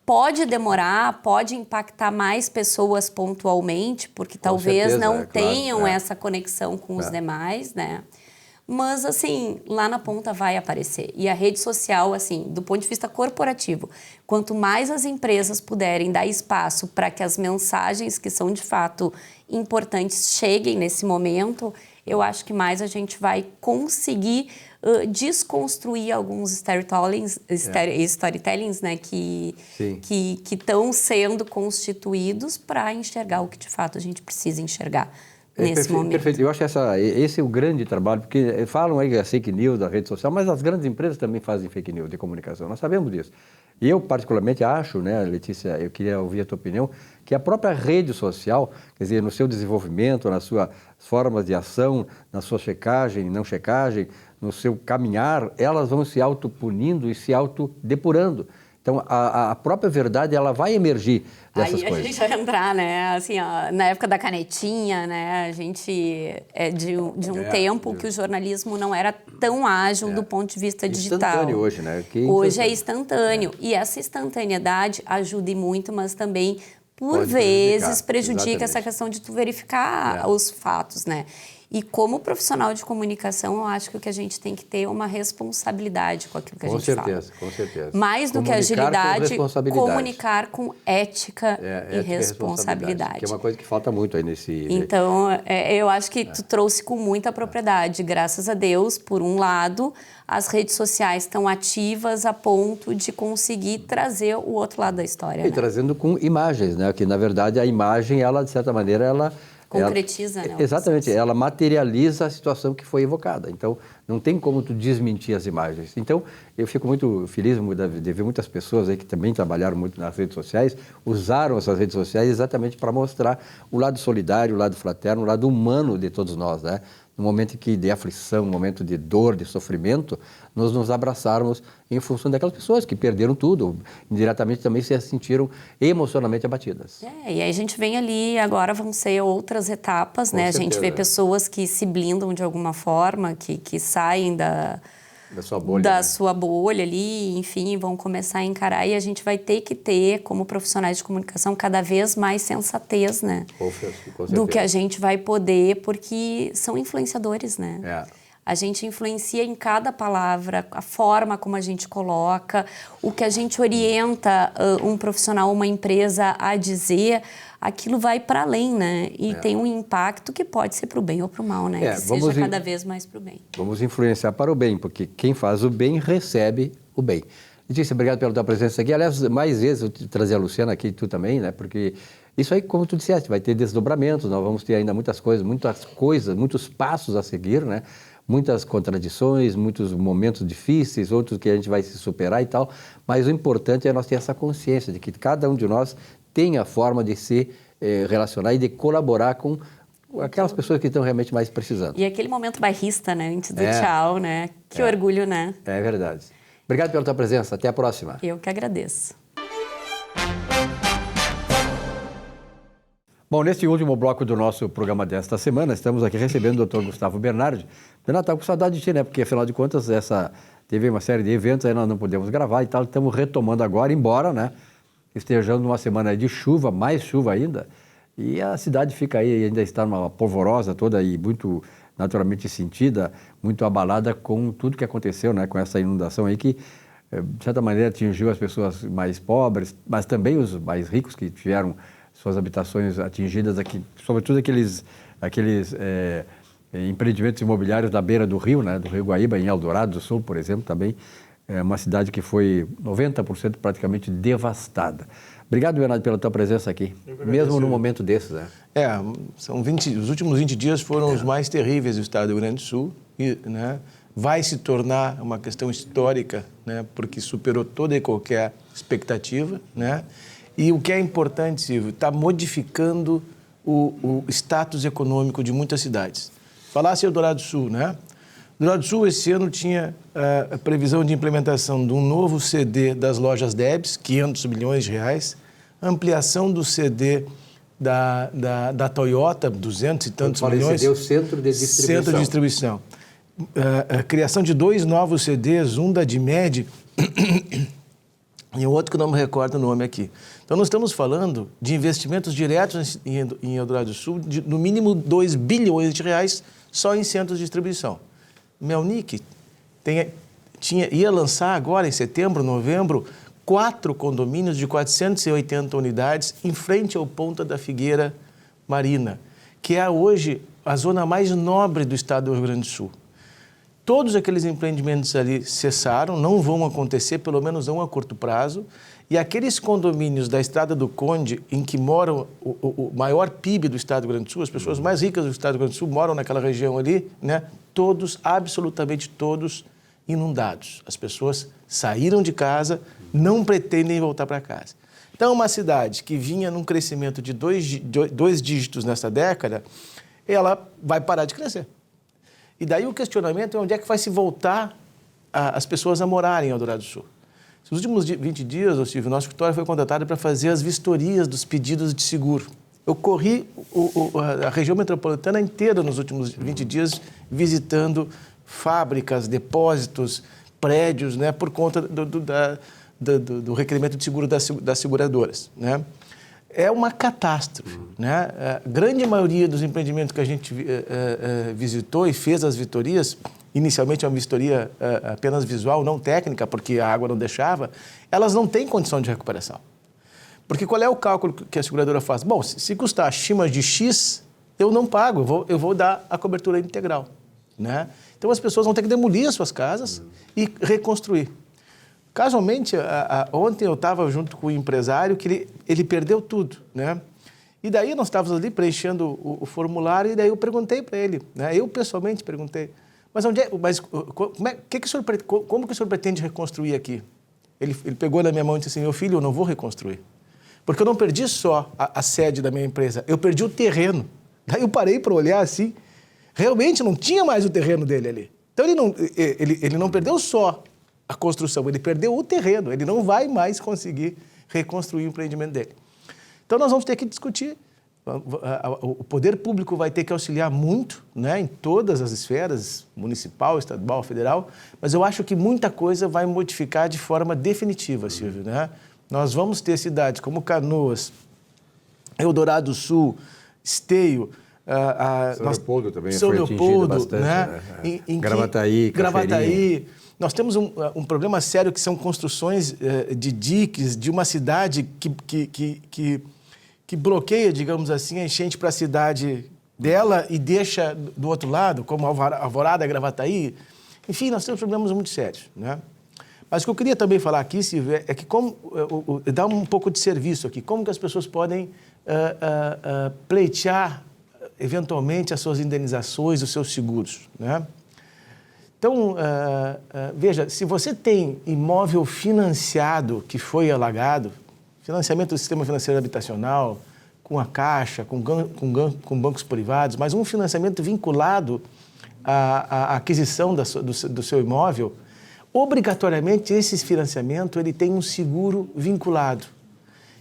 Speaker 4: Pode demorar, pode impactar mais pessoas pontualmente, porque talvez
Speaker 1: certeza,
Speaker 4: não tenham
Speaker 1: claro,
Speaker 4: essa conexão com os demais, né? Mas, assim, lá na ponta vai aparecer. E a rede social, assim, do ponto de vista corporativo, quanto mais as empresas puderem dar espaço para que as mensagens que são, de fato, importantes cheguem nesse momento, eu acho que mais a gente vai conseguir desconstruir alguns storytellings, né, que estão sendo constituídos para enxergar o que de fato a gente precisa enxergar nesse momento.
Speaker 1: Perfeito. Eu acho que esse é o grande trabalho, porque falam aí a fake news da rede social, mas as grandes empresas também fazem fake news de comunicação, nós sabemos disso. E eu, particularmente, acho, né, Letícia, eu queria ouvir a tua opinião, que a própria rede social, quer dizer, no seu desenvolvimento, nas suas formas de ação, na sua checagem, não checagem, no seu caminhar, elas vão se autopunindo e se autodepurando. Então, a própria verdade, ela vai emergir dessas coisas.
Speaker 4: Aí a gente vai entrar, né, assim, ó, na época da canetinha, né, a gente é de um tempo que o jornalismo não era tão ágil do ponto de vista digital.
Speaker 1: Instantâneo hoje, né?
Speaker 4: Hoje é instantâneo. E essa instantaneidade ajuda e muito, mas também, por vezes, prejudica essa questão de tu verificar os fatos, né? E como profissional de comunicação, eu acho que o que a gente tem que ter é uma responsabilidade com aquilo que a gente fala.
Speaker 1: Com certeza.
Speaker 4: Mais do que agilidade, comunicar com ética e responsabilidade.
Speaker 1: Que é uma coisa que falta muito aí nesse...
Speaker 4: Então, eu acho que tu trouxe com muita propriedade. Graças a Deus, por um lado, as redes sociais estão ativas a ponto de conseguir trazer o outro lado da história.
Speaker 1: E trazendo com imagens, né? Que, na verdade, a imagem, ela, de certa maneira, ela
Speaker 4: concretiza, né?
Speaker 1: Exatamente, ela materializa a situação que foi evocada. Então, não tem como tu desmentir as imagens. Então, eu fico muito feliz de ver muitas pessoas aí que também trabalharam muito nas redes sociais, usaram essas redes sociais exatamente para mostrar o lado solidário, o lado fraterno, o lado humano de todos nós, né? No momento de aflição, no momento de dor, de sofrimento, nós nos abraçarmos em função daquelas pessoas que perderam tudo, indiretamente também se sentiram emocionalmente abatidas.
Speaker 4: E aí a gente vem ali, agora vão ser outras etapas, né? A gente vê pessoas que se blindam de alguma forma, que saem da sua bolha ali, enfim, vão começar a encarar, e a gente vai ter que ter, como profissionais de comunicação, cada vez mais sensatez, né? Com certeza. Do que a gente vai poder, porque são influenciadores, né? A gente influencia em cada palavra, a forma como a gente coloca, o que a gente orienta um profissional, uma empresa a dizer, aquilo vai para além, né? E tem um impacto que pode ser para o bem ou para o mal, né? Que seja cada vez mais para o bem.
Speaker 1: Vamos influenciar para o bem, porque quem faz o bem recebe o bem. Letícia, obrigado pela tua presença aqui. Aliás, mais vezes eu trazer a Luciana aqui, tu também, né? Porque isso aí, como tu disseste, vai ter desdobramentos, nós vamos ter ainda muitos passos a seguir, né? Muitas contradições, muitos momentos difíceis, outros que a gente vai se superar e tal, mas o importante é nós ter essa consciência de que cada um de nós tem a forma de se relacionar e de colaborar com aquelas pessoas que estão realmente mais precisando.
Speaker 4: E aquele momento bairrista, né? Antes do tchau, né? Que orgulho, né?
Speaker 1: É verdade. Obrigado pela tua presença. Até a próxima.
Speaker 4: Eu que agradeço.
Speaker 1: Bom, neste último bloco do nosso programa desta semana, estamos aqui recebendo o Dr. Gustavo Bernardi. Renato, estava com saudade de ti, né? Porque, afinal de contas, teve uma série de eventos, aí nós não podemos gravar e tal. Estamos retomando agora, embora, né, estejamos numa semana de chuva, mais chuva ainda. E a cidade fica aí, ainda está numa polvorosa toda e muito naturalmente sentida, muito abalada com tudo que aconteceu, né? Com essa inundação aí que, de certa maneira, atingiu as pessoas mais pobres, mas também os mais ricos que tiveram suas habitações atingidas aqui, sobretudo aqueles empreendimentos imobiliários da beira do rio, né, do Rio Guaíba, em Eldorado do Sul, por exemplo, também é uma cidade que foi 90% praticamente devastada. Obrigado, Bernardo, pela tua presença aqui, mesmo num momento desses, né?
Speaker 5: Os últimos 20 dias foram os mais terríveis do estado do Rio Grande do Sul e, né, vai se tornar uma questão histórica, né, porque superou toda e qualquer expectativa, né? E o que é importante, Silvio, está modificando o status econômico de muitas cidades. Falasse em Eldorado do Sul, né? Eldorado do Sul, esse ano, tinha a previsão de implementação de um novo CD das lojas Debs, 500 milhões de reais, ampliação do CD da Toyota, 200 e tantos milhões.
Speaker 1: CD, o centro de distribuição.
Speaker 5: Centro de distribuição. A criação de 2 novos CDs, um da Dimed e outro que eu não me recordo o nome aqui. Então, nós estamos falando de investimentos diretos em Eldorado do Sul de, no mínimo, 2 bilhões de reais só em centros de distribuição. Melnick ia lançar agora, em setembro, novembro, 4 condomínios de 480 unidades em frente ao Ponta da Figueira Marina, que é hoje a zona mais nobre do estado do Rio Grande do Sul. Todos aqueles empreendimentos ali cessaram, não vão acontecer, pelo menos não a curto prazo. E aqueles condomínios da Estrada do Conde, em que moram o maior PIB do estado do Rio Grande do Sul, as pessoas mais ricas do estado do Rio Grande do Sul moram naquela região ali, né? Todos, absolutamente todos, inundados. As pessoas saíram de casa, não pretendem voltar para casa. Então, uma cidade que vinha num crescimento de dois dígitos nessa década, ela vai parar de crescer. E daí o questionamento é onde é que vai se voltar as pessoas a morarem em Eldorado do Sul. Nos últimos 20 dias, Silvio, nosso escritório foi contratado para fazer as vistorias dos pedidos de seguro. Eu corri a região metropolitana inteira nos últimos 20 dias visitando fábricas, depósitos, prédios, né, por conta do requerimento de seguro das seguradoras, né? É uma catástrofe, né? A grande maioria dos empreendimentos que a gente visitou e fez as vistorias, inicialmente uma vistoria apenas visual, não técnica, porque a água não deixava, elas não têm condição de recuperação. Porque qual é o cálculo que a seguradora faz? Bom, se custar acima de X, eu não pago, eu vou dar a cobertura integral, né? Então as pessoas vão ter que demolir as suas casas e reconstruir. Casualmente, ontem eu estava junto com o empresário que ele perdeu tudo, né? E daí nós estávamos ali preenchendo o formulário e daí eu perguntei para ele, né? Eu pessoalmente perguntei, como que o senhor pretende reconstruir aqui? Ele pegou na minha mão e disse assim, meu filho, eu não vou reconstruir. Porque eu não perdi só a sede da minha empresa, eu perdi o terreno. Daí eu parei para olhar assim, realmente não tinha mais o terreno dele ali. Então ele não perdeu só a construção, ele perdeu o terreno, ele não vai mais conseguir reconstruir o empreendimento dele. Então nós vamos ter que discutir, o poder público vai ter que auxiliar muito, né, em todas as esferas, municipal, estadual, federal, mas eu acho que muita coisa vai modificar de forma definitiva, Silvio, né? Nós vamos ter cidades como Canoas, Eldorado do Sul, Esteio,
Speaker 1: São Leopoldo também
Speaker 5: São
Speaker 1: foi
Speaker 5: Leopoldo,
Speaker 1: bastante,
Speaker 5: né?
Speaker 1: Gravataí.
Speaker 5: Nós temos um problema sério que são construções de diques de uma cidade que bloqueia, digamos assim, a enchente para a cidade dela e deixa do outro lado, como Alvorada, Gravataí. Enfim, nós temos problemas muito sérios, né? Mas o que eu queria também falar aqui, Silvio, é que dar um pouco de serviço aqui, como que as pessoas podem pleitear eventualmente as suas indenizações, os seus seguros, né? Então, veja, se você tem imóvel financiado que foi alagado, financiamento do sistema financeiro habitacional, com a Caixa, com bancos privados, mas um financiamento vinculado à aquisição do seu imóvel, obrigatoriamente esse financiamento ele tem um seguro vinculado.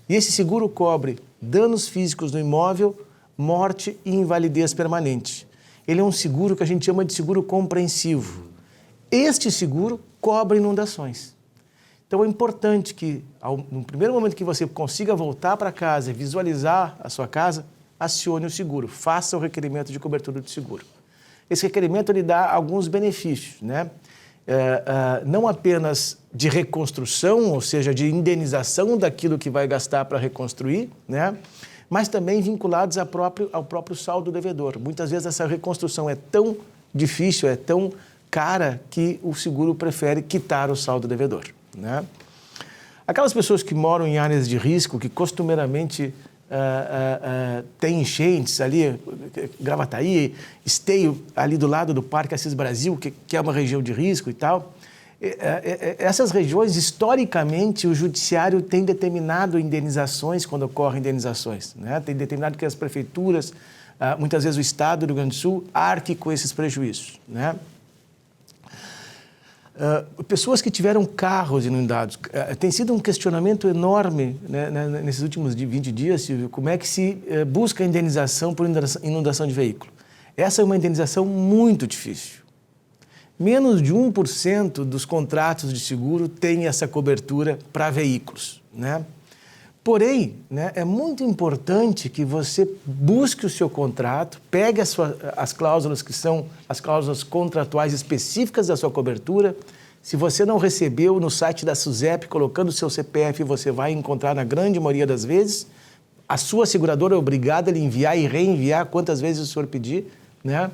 Speaker 5: E esse seguro cobre danos físicos no imóvel, morte e invalidez permanente. Ele é um seguro que a gente chama de seguro compreensivo. Este seguro cobre inundações. Então é importante que, no primeiro momento que você consiga voltar para casa e visualizar a sua casa, acione o seguro, faça o requerimento de cobertura de seguro. Esse requerimento ele dá alguns benefícios, né? Não apenas de reconstrução, ou seja, de indenização daquilo que vai gastar para reconstruir, né? Mas também vinculados ao próprio saldo devedor. Muitas vezes essa reconstrução é tão difícil, é tão cara, que o seguro prefere quitar o saldo devedor, né? Aquelas pessoas que moram em áreas de risco, que costumeiramente tem enchentes ali, Gravataí, Esteio, ali do lado do Parque Assis Brasil, que é uma região de risco e tal. Essas regiões, historicamente, o judiciário tem determinado indenizações quando ocorrem indenizações, né? Tem determinado que as prefeituras, muitas vezes o Estado do Rio Grande do Sul, arque com esses prejuízos, né? Pessoas que tiveram carros inundados. Tem sido um questionamento enorme, né, nesses últimos 20 dias, Silvio, como é que se busca a indenização por inundação de veículo. Essa é uma indenização muito difícil. Menos de 1% dos contratos de seguro tem essa cobertura para veículos, né? Porém, né, é muito importante que você busque o seu contrato, pegue as cláusulas que são as cláusulas contratuais específicas da sua cobertura. Se você não recebeu no site da SUSEP, colocando o seu CPF, você vai encontrar na grande maioria das vezes. A sua seguradora é obrigada a lhe enviar e reenviar quantas vezes o senhor pedir, né?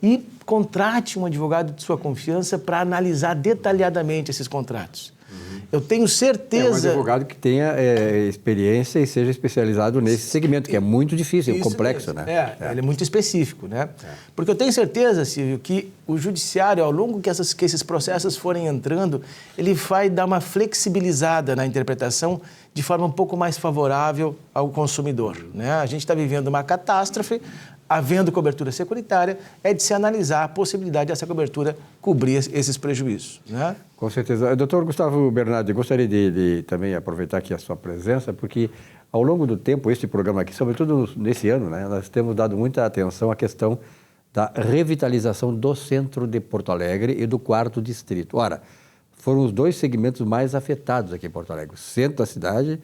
Speaker 5: E contrate um advogado de sua confiança para analisar detalhadamente esses contratos. Eu tenho certeza...
Speaker 1: É um advogado que tenha experiência e seja especializado nesse segmento, que é muito difícil, complexo,
Speaker 5: mesmo.
Speaker 1: né?
Speaker 5: Ele é muito específico, né? Porque eu tenho certeza, Silvio, que o judiciário, ao longo que esses processos forem entrando, ele vai dar uma flexibilizada na interpretação de forma um pouco mais favorável ao consumidor, né? A gente está vivendo uma catástrofe, havendo cobertura securitária, é de se analisar a possibilidade dessa cobertura cobrir esses prejuízos, né?
Speaker 1: Com certeza. Doutor Gustavo Bernardi, gostaria de também aproveitar aqui a sua presença, porque ao longo do tempo, este programa aqui, sobretudo nesse ano, né, nós temos dado muita atenção à questão da revitalização do centro de Porto Alegre e do 4º Distrito. Ora, foram os 2 segmentos mais afetados aqui em Porto Alegre. O centro da cidade,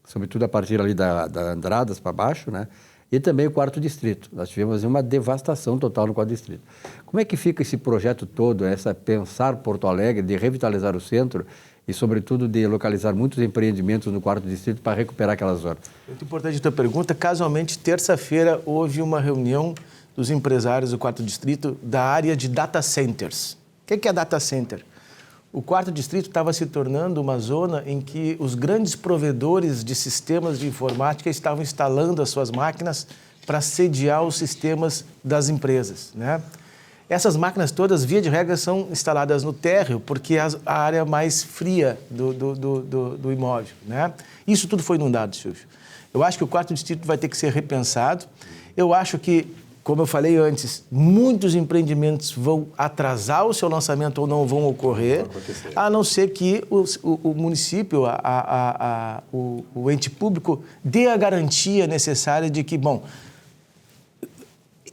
Speaker 1: sobretudo a partir ali da Andradas para baixo, né? E também o 4º Distrito. Nós tivemos uma devastação total no 4º Distrito. Como é que fica esse projeto todo, pensar Porto Alegre, de revitalizar o centro e, sobretudo, de localizar muitos empreendimentos no 4º Distrito para recuperar aquela zona?
Speaker 5: Muito importante a tua pergunta. Casualmente, terça-feira, houve uma reunião dos empresários do 4º Distrito da área de data centers. O que é data center? O 4º Distrito estava se tornando uma zona em que os grandes provedores de sistemas de informática estavam instalando as suas máquinas para sediar os sistemas das empresas, né? Essas máquinas todas, via de regra, são instaladas no térreo, porque é a área mais fria do imóvel, né? Isso tudo foi inundado, Silvio. Eu acho que o 4º Distrito vai ter que ser repensado. Eu acho que, como eu falei antes, muitos empreendimentos vão atrasar o seu lançamento ou não vão ocorrer, a não ser que o município, o ente público, dê a garantia necessária de que, bom,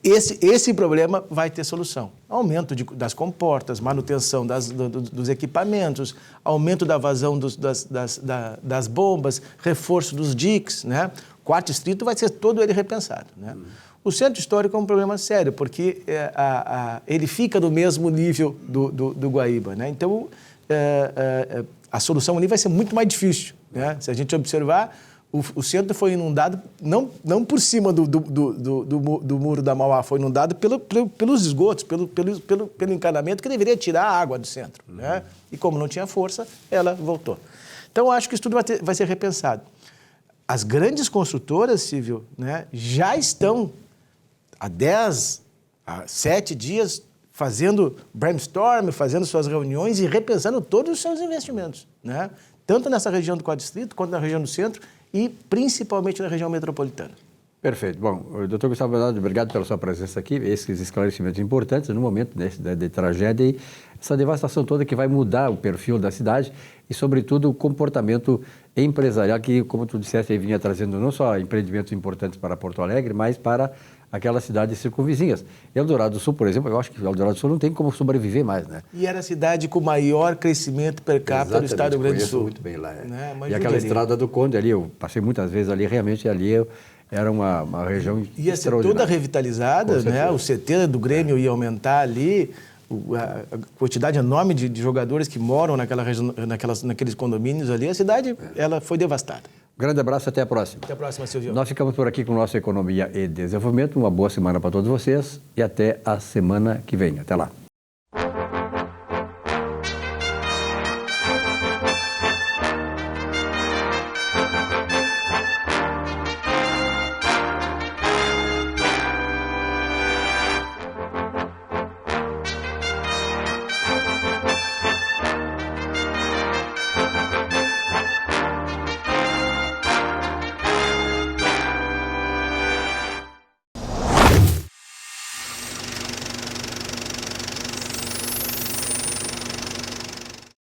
Speaker 5: esse problema vai ter solução. Aumento das comportas, manutenção dos equipamentos, aumento da vazão das bombas, reforço dos diques, né? O 4º Distrito vai ser todo ele repensado, né? O centro histórico é um problema sério, porque ele fica no mesmo nível do Guaíba, né? Então, a solução ali vai ser muito mais difícil, né? Se a gente observar, o centro foi inundado não por cima do muro da Mauá, foi inundado pelos esgotos, pelo encanamento que deveria tirar a água do centro, né? E como não tinha força, ela voltou. Então, acho que isso tudo vai ser repensado. As grandes construtoras, Silvio, né, já estão há 7 dias fazendo brainstorm, fazendo suas reuniões e repensando todos os seus investimentos, né? Tanto nessa região do 4º Distrito, quanto na região do centro e principalmente na região metropolitana.
Speaker 1: Perfeito. Bom, doutor Gustavo Bernardi, obrigado pela sua presença aqui, esses esclarecimentos importantes no momento de tragédia e essa devastação toda que vai mudar o perfil da cidade e, sobretudo, o comportamento empresarial que, como tu disseste, vinha trazendo não só empreendimentos importantes para Porto Alegre, mas para aquelas cidades circunvizinhas. Eldorado do Sul, por exemplo, eu acho que Eldorado do Sul não tem como sobreviver mais, né?
Speaker 5: E era a cidade com maior crescimento per capita do estado do Rio Grande do Sul.
Speaker 1: Muito bem lá.
Speaker 5: Né?
Speaker 1: E aquela estrada do Conde ali, eu passei muitas vezes ali, realmente ali era uma região
Speaker 5: ia ser toda revitalizada, né? O CT do Grêmio ia aumentar ali, a quantidade enorme de jogadores que moram naquela região, naqueles condomínios ali, a cidade ela foi devastada.
Speaker 1: Um grande abraço, até a próxima.
Speaker 5: Até a próxima, Silvio.
Speaker 1: Nós ficamos por aqui com Nossa Economia e Desenvolvimento. Uma boa semana para todos vocês e até a semana que vem. Até lá.